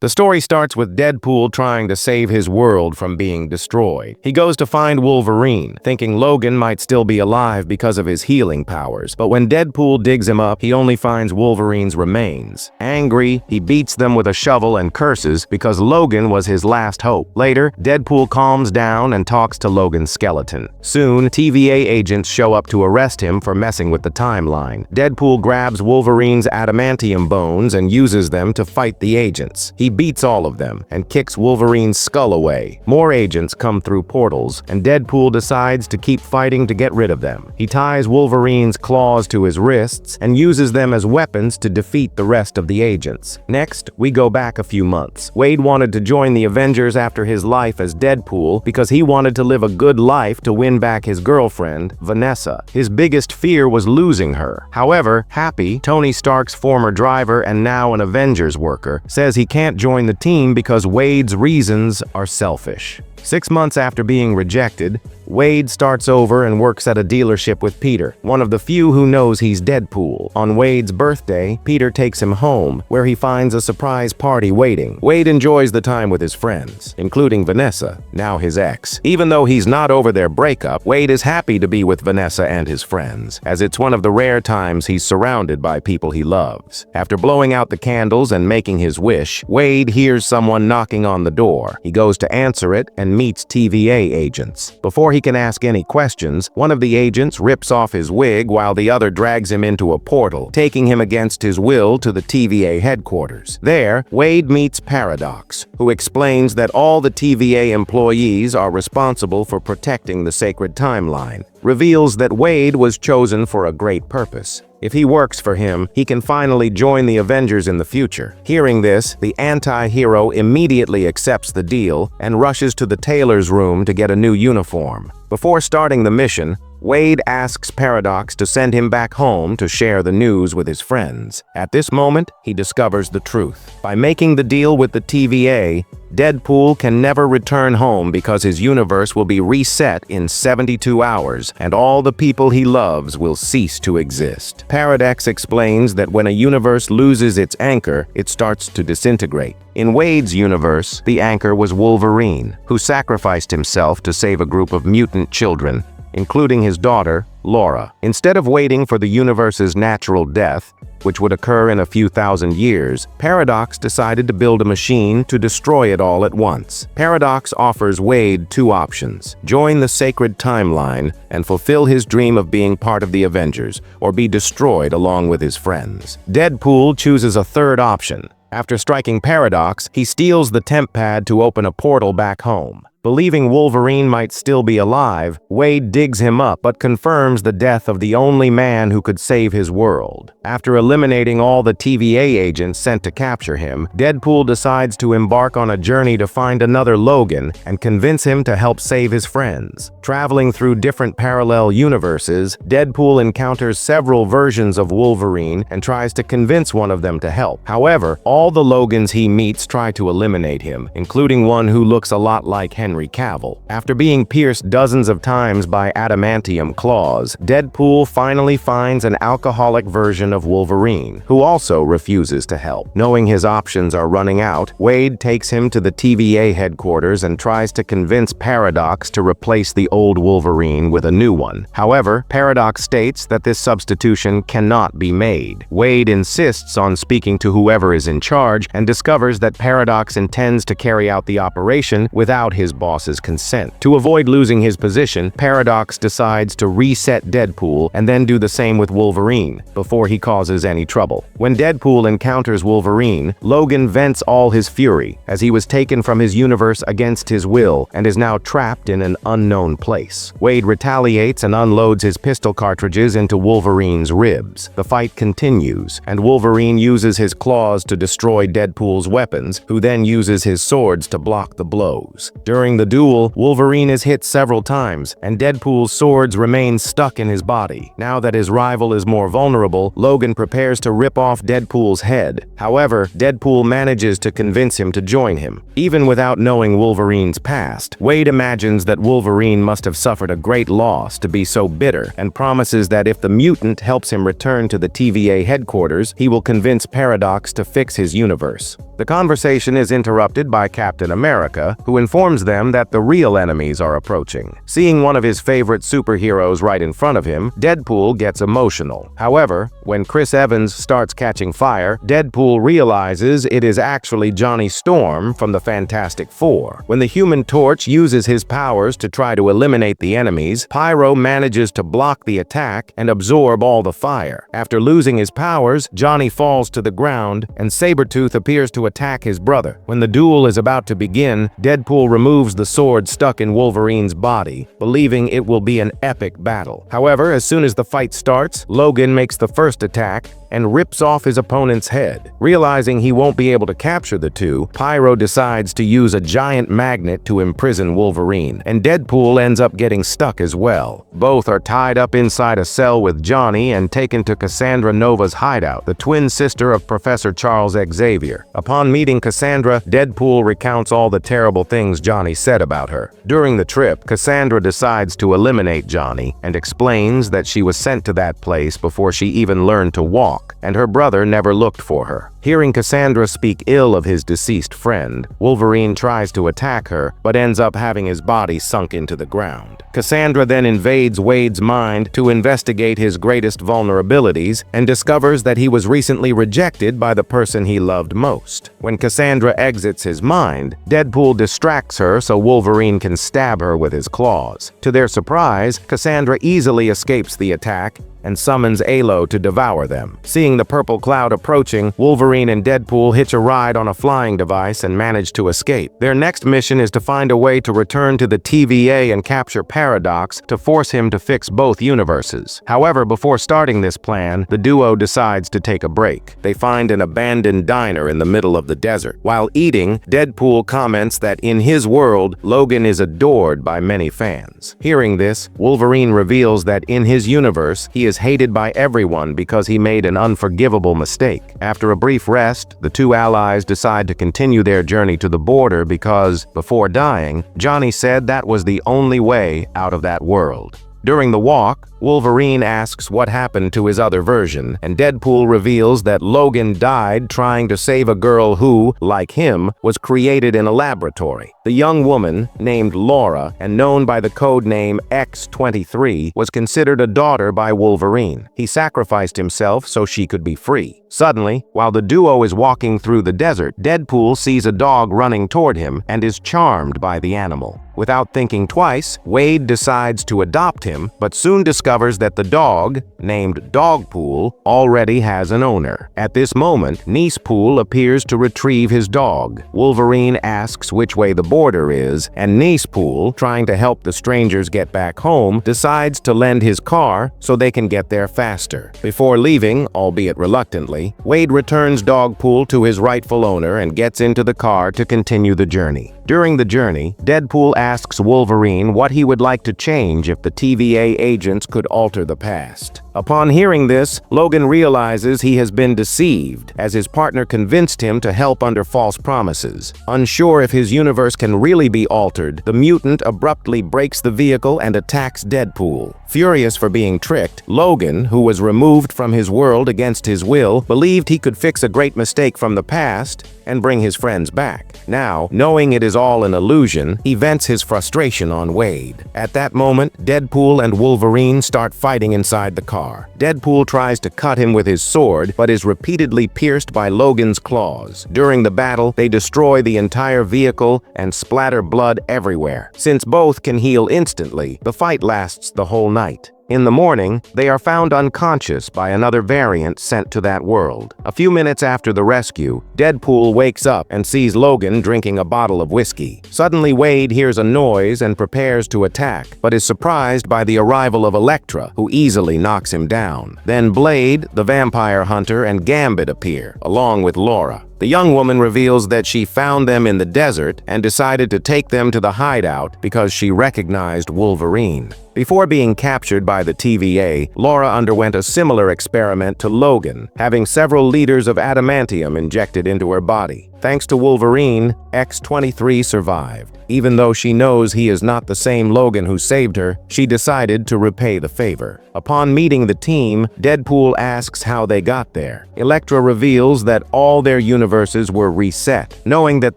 The story starts with Deadpool trying to save his world from being destroyed. He goes to find Wolverine, thinking Logan might still be alive because of his healing powers, but when Deadpool digs him up, he only finds Wolverine's remains. Angry, he beats them with a shovel and curses because Logan was his last hope. Later, Deadpool calms down and talks to Logan's skeleton. Soon, TVA agents show up to arrest him for messing with the timeline. Deadpool grabs Wolverine's adamantium bones and uses them to fight the agents. He beats all of them and kicks Wolverine's skull away. More agents come through portals, and Deadpool decides to keep fighting to get rid of them. He ties Wolverine's claws to his wrists and uses them as weapons to defeat the rest of the agents. Next, we go back a few months. Wade wanted to join the Avengers after his life as Deadpool because he wanted to live a good life to win back his girlfriend, Vanessa. His biggest fear was losing her. However, Happy, Tony Stark's former driver and now an Avengers worker, says he can't join the team because Wade's reasons are selfish. 6 months after being rejected, Wade starts over and works at a dealership with Peter, one of the few who knows he's Deadpool. On Wade's birthday, Peter takes him home, where he finds a surprise party waiting. Wade enjoys the time with his friends, including Vanessa, now his ex. Even though he's not over their breakup, Wade is happy to be with Vanessa and his friends, as it's one of the rare times he's surrounded by people he loves. After blowing out the candles and making his wish, Wade hears someone knocking on the door. He goes to answer it and meets TVA agents. Before he can ask any questions, one of the agents rips off his wig while the other drags him into a portal, taking him against his will to the TVA headquarters. There, Wade meets Paradox, who explains that all the TVA employees are responsible for protecting the sacred timeline, reveals that Wade was chosen for a great purpose. If he works for him, he can finally join the Avengers in the future. Hearing this, the anti-hero immediately accepts the deal and rushes to the tailor's room to get a new uniform. Before starting the mission, Wade asks Paradox to send him back home to share the news with his friends. At this moment, he discovers the truth. By making the deal with the TVA, Deadpool can never return home because his universe will be reset in 72 hours, and all the people he loves will cease to exist. Paradox explains that when a universe loses its anchor, it starts to disintegrate. In Wade's universe, the anchor was Wolverine, who sacrificed himself to save a group of mutant children, including his daughter, Laura. Instead of waiting for the universe's natural death, which would occur in a few thousand years, Paradox decided to build a machine to destroy it all at once. Paradox offers Wade two options: join the sacred timeline and fulfill his dream of being part of the Avengers, or be destroyed along with his friends. Deadpool chooses a third option. After striking Paradox, he steals the temp pad to open a portal back home. Believing Wolverine might still be alive, Wade digs him up but confirms the death of the only man who could save his world. After eliminating all the TVA agents sent to capture him, Deadpool decides to embark on a journey to find another Logan and convince him to help save his friends. Traveling through different parallel universes, Deadpool encounters several versions of Wolverine and tries to convince one of them to help. However, all the Logans he meets try to eliminate him, including one who looks a lot like Henry Cavill. After being pierced dozens of times by adamantium claws, Deadpool finally finds an alcoholic version of Wolverine, who also refuses to help. Knowing his options are running out, Wade takes him to the TVA headquarters and tries to convince Paradox to replace the old Wolverine with a new one. However, Paradox states that this substitution cannot be made. Wade insists on speaking to whoever is in charge and discovers that Paradox intends to carry out the operation without his boss's consent. To avoid losing his position, Paradox decides to reset Deadpool and then do the same with Wolverine, before he causes any trouble. When Deadpool encounters Wolverine, Logan vents all his fury, as he was taken from his universe against his will and is now trapped in an unknown place. Wade retaliates and unloads his pistol cartridges into Wolverine's ribs. The fight continues, and Wolverine uses his claws to destroy Deadpool's weapons, who then uses his swords to block the blows. During the duel, Wolverine is hit several times, and Deadpool's swords remain stuck in his body. Now that his rival is more vulnerable, Logan prepares to rip off Deadpool's head. However, Deadpool manages to convince him to join him. Even without knowing Wolverine's past, Wade imagines that Wolverine must have suffered a great loss to be so bitter, and promises that if the mutant helps him return to the TVA headquarters, he will convince Paradox to fix his universe. The conversation is interrupted by Captain America, who informs them that the real enemies are approaching. Seeing one of his favorite superheroes right in front of him, Deadpool gets emotional. However, when Chris Evans starts catching fire, Deadpool realizes it is actually Johnny Storm from the Fantastic Four. When the Human Torch uses his powers to try to eliminate the enemies, Pyro manages to block the attack and absorb all the fire. After losing his powers, Johnny falls to the ground, and Sabretooth appears to attack his brother. When the duel is about to begin, Deadpool removes the sword stuck in Wolverine's body, believing it will be an epic battle. However, as soon as the fight starts, Logan makes the first attack and rips off his opponent's head. Realizing he won't be able to capture the two, Pyro decides to use a giant magnet to imprison Wolverine, and Deadpool ends up getting stuck as well. Both are tied up inside a cell with Johnny and taken to Cassandra Nova's hideout, the twin sister of Professor Charles Xavier. Upon meeting Cassandra, Deadpool recounts all the terrible things Johnny said about her. During the trip, Cassandra decides to eliminate Johnny and explains that she was sent to that place before she even learned to walk, and her brother never looked for her. Hearing Cassandra speak ill of his deceased friend, Wolverine tries to attack her, but ends up having his body sunk into the ground. Cassandra then invades Wade's mind to investigate his greatest vulnerabilities and discovers that he was recently rejected by the person he loved most. When Cassandra exits his mind, Deadpool distracts her so Wolverine can stab her with his claws. To their surprise, Cassandra easily escapes the attack and summons Alo to devour them. Seeing the purple cloud approaching, Wolverine and Deadpool hitch a ride on a flying device and manage to escape. Their next mission is to find a way to return to the TVA and capture Paradox to force him to fix both universes. However, before starting this plan, the duo decides to take a break. They find an abandoned diner in the middle of the desert. While eating, Deadpool comments that in his world, Logan is adored by many fans. Hearing this, Wolverine reveals that in his universe, he is hated by everyone because he made an unforgivable mistake. After a brief rest, the two allies decide to continue their journey to the border because, before dying, Johnny said that was the only way out of that world. During the walk, Wolverine asks what happened to his other version, and Deadpool reveals that Logan died trying to save a girl who, like him, was created in a laboratory. The young woman, named Laura, and known by the code name X-23, was considered a daughter by Wolverine. He sacrificed himself so she could be free. Suddenly, while the duo is walking through the desert, Deadpool sees a dog running toward him and is charmed by the animal. Without thinking twice, Wade decides to adopt him, but soon discovers that the dog, named Dogpool, already has an owner. At this moment, Nicepool appears to retrieve his dog. Wolverine asks which way the border is, and Nicepool, trying to help the strangers get back home, decides to lend his car so they can get there faster. Before leaving, albeit reluctantly, Wade returns Dogpool to his rightful owner and gets into the car to continue the journey. During the journey, Deadpool asks Wolverine what he would like to change if the TVA agents could alter the past. Upon hearing this, Logan realizes he has been deceived, as his partner convinced him to help under false promises. Unsure if his universe can really be altered, the mutant abruptly breaks the vehicle and attacks Deadpool. Furious for being tricked, Logan, who was removed from his world against his will, believed he could fix a great mistake from the past and bring his friends back. Now, knowing it is all an illusion, he vents his frustration on Wade. At that moment, Deadpool and Wolverine start fighting inside the car. Deadpool tries to cut him with his sword, but is repeatedly pierced by Logan's claws. During the battle, they destroy the entire vehicle and splatter blood everywhere. Since both can heal instantly, the fight lasts the whole night. In the morning, they are found unconscious by another variant sent to that world. A few minutes after the rescue, Deadpool wakes up and sees Logan drinking a bottle of whiskey. Suddenly, Wade hears a noise and prepares to attack, but is surprised by the arrival of Elektra, who easily knocks him down. Then Blade, the vampire hunter, and Gambit appear, along with Laura. The young woman reveals that she found them in the desert and decided to take them to the hideout because she recognized Wolverine. Before being captured by the TVA, Laura underwent a similar experiment to Logan, having several liters of adamantium injected into her body. Thanks to Wolverine, X-23 survived. Even though she knows he is not the same Logan who saved her, she decided to repay the favor. Upon meeting the team, Deadpool asks how they got there. Elektra reveals that all their universes were reset. Knowing that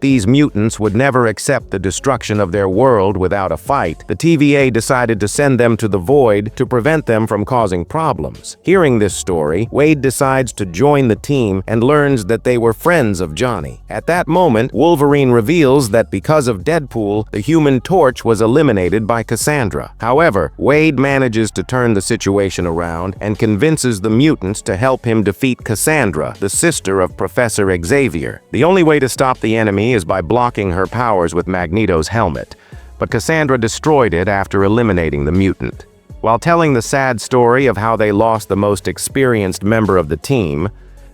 these mutants would never accept the destruction of their world without a fight, the TVA decided to send them to the Void to prevent them from causing problems. Hearing this story, Wade decides to join the team and learns that they were friends of Johnny. At that moment, Wolverine reveals that because of Deadpool, the Human Torch was eliminated by Cassandra. However, Wade manages to turn the situation around and convinces the mutants to help him defeat Cassandra, the sister of Professor Xavier. The only way to stop the enemy is by blocking her powers with Magneto's helmet, but Cassandra destroyed it after eliminating the mutant. While telling the sad story of how they lost the most experienced member of the team,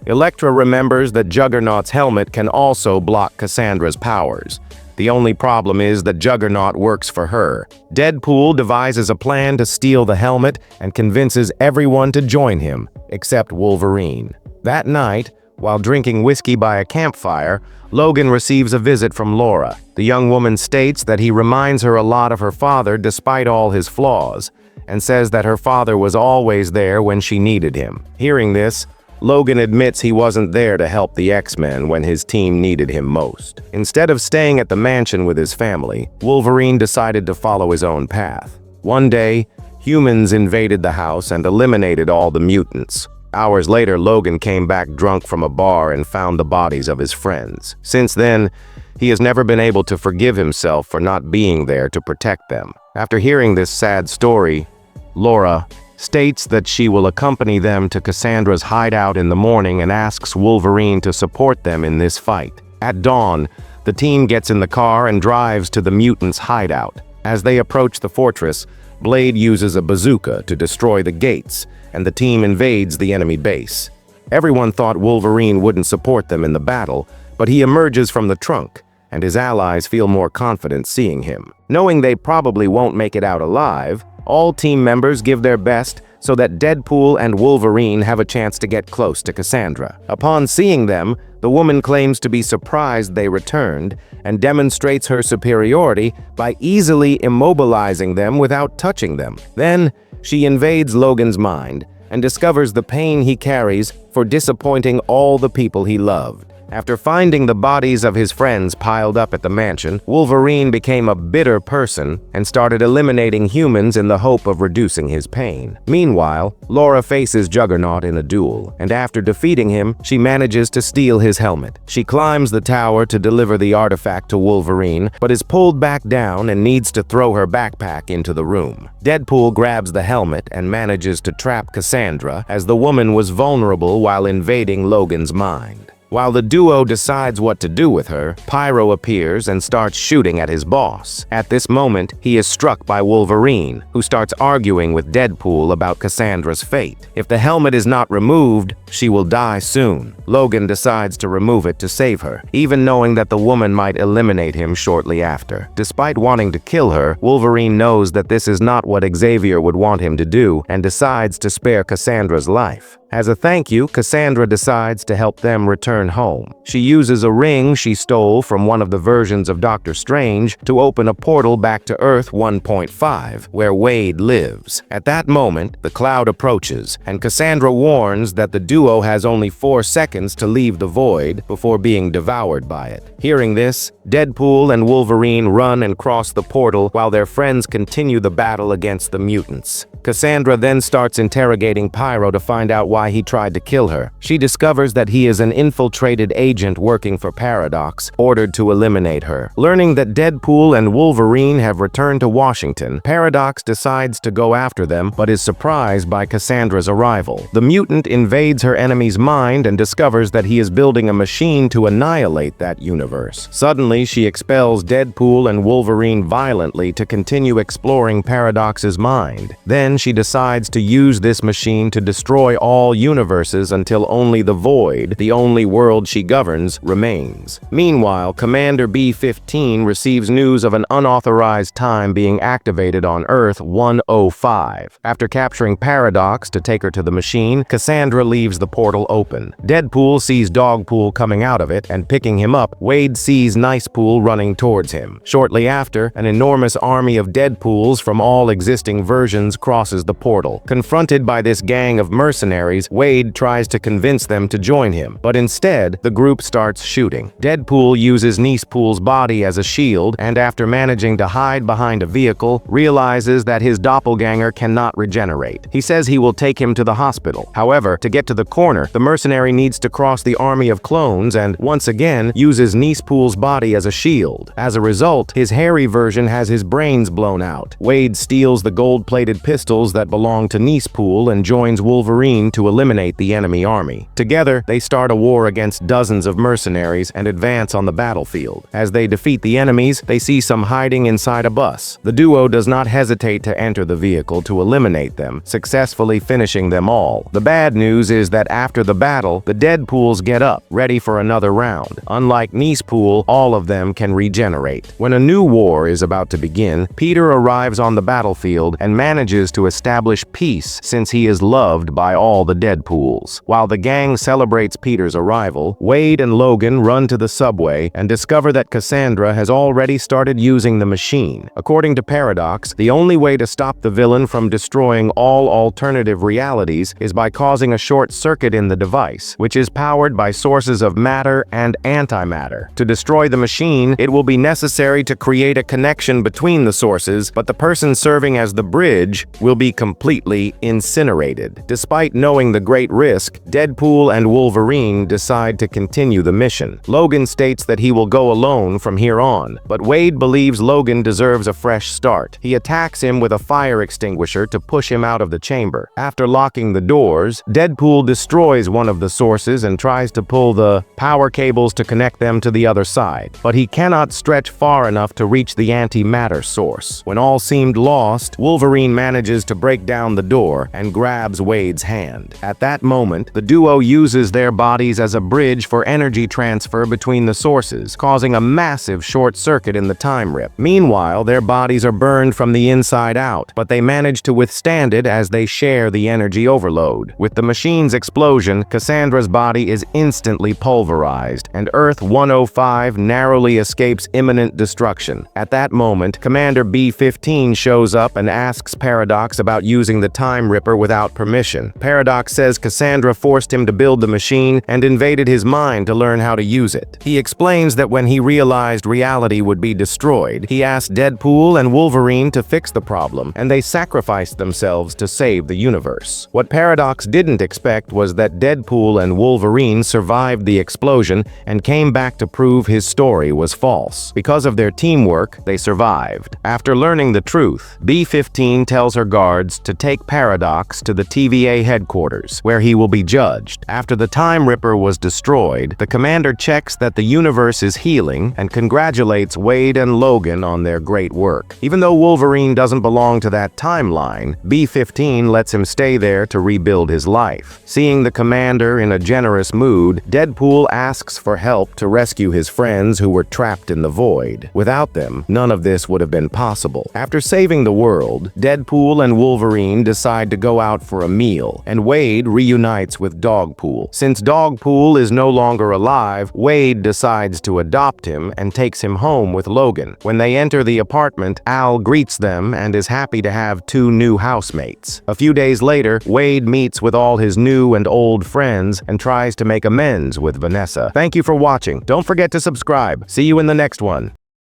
Elektra remembers that Juggernaut's helmet can also block Cassandra's powers. The only problem is that Juggernaut works for her. Deadpool devises a plan to steal the helmet and convinces everyone to join him, except Wolverine. That night, while drinking whiskey by a campfire, Logan receives a visit from Laura. The young woman states that he reminds her a lot of her father despite all his flaws, and says that her father was always there when she needed him. Hearing this, Logan admits he wasn't there to help the X-Men when his team needed him most. Instead of staying at the mansion with his family, Wolverine decided to follow his own path. One day, humans invaded the house and eliminated all the mutants. Hours later, Logan came back drunk from a bar and found the bodies of his friends. Since then, he has never been able to forgive himself for not being there to protect them. After hearing this sad story, Laura states that she will accompany them to Cassandra's hideout in the morning and asks Wolverine to support them in this fight. At dawn, the team gets in the car and drives to the mutants' hideout. As they approach the fortress, Blade uses a bazooka to destroy the gates, and the team invades the enemy base. Everyone thought Wolverine wouldn't support them in the battle, but he emerges from the trunk, and his allies feel more confident seeing him. Knowing they probably won't make it out alive, all team members give their best so that Deadpool and Wolverine have a chance to get close to Cassandra. Upon seeing them, the woman claims to be surprised they returned and demonstrates her superiority by easily immobilizing them without touching them. Then, she invades Logan's mind and discovers the pain he carries for disappointing all the people he loved. After finding the bodies of his friends piled up at the mansion, Wolverine became a bitter person and started eliminating humans in the hope of reducing his pain. Meanwhile, Laura faces Juggernaut in a duel, and after defeating him, she manages to steal his helmet. She climbs the tower to deliver the artifact to Wolverine, but is pulled back down and needs to throw her backpack into the room. Deadpool grabs the helmet and manages to trap Cassandra, as the woman was vulnerable while invading Logan's mind. While the duo decides what to do with her, Pyro appears and starts shooting at his boss. At this moment, he is struck by Wolverine, who starts arguing with Deadpool about Cassandra's fate. If the helmet is not removed, she will die soon. Logan decides to remove it to save her, even knowing that the woman might eliminate him shortly after. Despite wanting to kill her, Wolverine knows that this is not what Xavier would want him to do and decides to spare Cassandra's life. As a thank you, Cassandra decides to help them return home. She uses a ring she stole from one of the versions of Doctor Strange to open a portal back to Earth 1.5, where Wade lives. At that moment, the cloud approaches, and Cassandra warns that the duo has only 4 seconds to leave the void before being devoured by it. Hearing this, Deadpool and Wolverine run and cross the portal while their friends continue the battle against the mutants. Cassandra then starts interrogating Pyro to find out why he tried to kill her. She discovers that he is an infiltrated agent working for Paradox, ordered to eliminate her. Learning that Deadpool and Wolverine have returned to Washington, Paradox decides to go after them, but is surprised by Cassandra's arrival. The mutant invades her enemy's mind and discovers that he is building a machine to annihilate that universe. Suddenly, she expels Deadpool and Wolverine violently to continue exploring Paradox's mind. Then she decides to use this machine to destroy all all universes until only the Void, the only world she governs, remains. Meanwhile, Commander B-15 receives news of an unauthorized time being activated on Earth 105. After capturing Paradox to take her to the machine, Cassandra leaves the portal open. Deadpool sees Dogpool coming out of it, and picking him up, Wade sees Nicepool running towards him. Shortly after, an enormous army of Deadpools from all existing versions crosses the portal. Confronted by this gang of mercenaries, Wade tries to convince them to join him, but instead, the group starts shooting. Deadpool uses Nicepool's body as a shield, and after managing to hide behind a vehicle, realizes that his doppelganger cannot regenerate. He says he will take him to the hospital. However, to get to the corner, the mercenary needs to cross the army of clones and, once again, uses Nicepool's body as a shield. As a result, his hairy version has his brains blown out. Wade steals the gold-plated pistols that belong to Nicepool and joins Wolverine to eliminate the enemy army. Together, they start a war against dozens of mercenaries and advance on the battlefield. As they defeat the enemies, they see some hiding inside a bus. The duo does not hesitate to enter the vehicle to eliminate them, successfully finishing them all. The bad news is that after the battle, the Deadpools get up, ready for another round. Unlike Nicepool, all of them can regenerate. When a new war is about to begin, Peter arrives on the battlefield and manages to establish peace since he is loved by all the Deadpools. While the gang celebrates Peter's arrival, Wade and Logan run to the subway and discover that Cassandra has already started using the machine. According to Paradox, the only way to stop the villain from destroying all alternative realities is by causing a short circuit in the device, which is powered by sources of matter and antimatter. To destroy the machine, it will be necessary to create a connection between the sources, but the person serving as the bridge will be completely incinerated. Despite knowing the great risk, Deadpool and Wolverine decide to continue the mission. Logan states that he will go alone from here on, but Wade believes Logan deserves a fresh start. He attacks him with a fire extinguisher to push him out of the chamber. After locking the doors, Deadpool destroys one of the sources and tries to pull the power cables to connect them to the other side, but he cannot stretch far enough to reach the antimatter source. When all seemed lost, Wolverine manages to break down the door and grabs Wade's hand. At that moment, the duo uses their bodies as a bridge for energy transfer between the sources, causing a massive short circuit in the time rip. Meanwhile, their bodies are burned from the inside out, but they manage to withstand it as they share the energy overload. With the machine's explosion, Cassandra's body is instantly pulverized, and Earth 105 narrowly escapes imminent destruction. At that moment, Commander B-15 shows up and asks Paradox about using the Time Ripper without permission. Paradox says Cassandra forced him to build the machine and invaded his mind to learn how to use it. He explains that when he realized reality would be destroyed, he asked Deadpool and Wolverine to fix the problem, and they sacrificed themselves to save the universe. What Paradox didn't expect was that Deadpool and Wolverine survived the explosion and came back to prove his story was false. Because of their teamwork, they survived. After learning the truth, B-15 tells her guards to take Paradox to the TVA headquarters, where he will be judged. After the Time Ripper was destroyed, the commander checks that the universe is healing and congratulates Wade and Logan on their great work. Even though Wolverine doesn't belong to that timeline, B-15 lets him stay there to rebuild his life. Seeing the commander in a generous mood, Deadpool asks for help to rescue his friends who were trapped in the void. Without them, none of this would have been possible. After saving the world, Deadpool and Wolverine decide to go out for a meal, and Wade reunites with Dogpool. Since Dogpool is no longer alive, Wade decides to adopt him and takes him home with Logan. When they enter the apartment, Al greets them and is happy to have two new housemates. A few days later, Wade meets with all his new and old friends and tries to make amends with Vanessa. Thank you for watching. Don't forget to subscribe. See you in the next one.